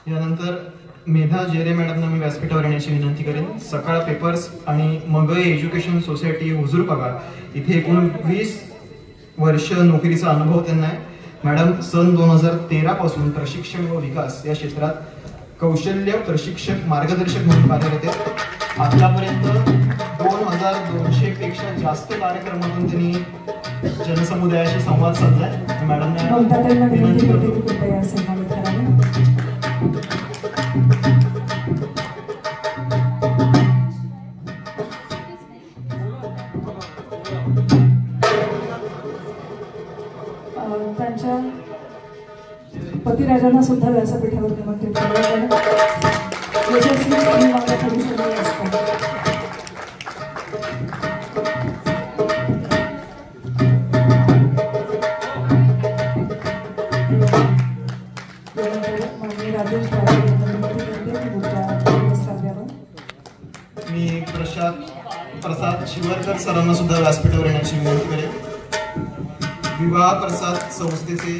यानंतर मेधा जेरे मॅडमना मी व्यासपीठावर येण्याची विनंती करेन। सकाळ पेपर्स आणि मगय एज्युकेशन सोसायटी हुजूर पगार इथे एकूण 20 वर्ष नोकरीचा अनुभव त्यांना आहे। मॅडम सन 2013 पासून प्रशिक्षण व विकास या क्षेत्रात कौशल्य प्रशिक्षक मार्गदर्शक म्हणून कार्यरत आहेत। आतापर्यंत 2200 पेक्षा जास्त कार्यक्रमातून त्यांनी जनसमुदायाशी संवाद साधलाय। मॅडमना विनंती करतो कृपया संवाद करावे। त्यांच्या पतिराजांना सुद्धा व्यासपीठावर निमंत्रित करण्यात यशस्वी असतात। मी प्रसाद शिवरकर सरांना सुद्धा व्यासपीठावर येण्याची विनंती करेन। विवाह प्रसाद संस्थेचे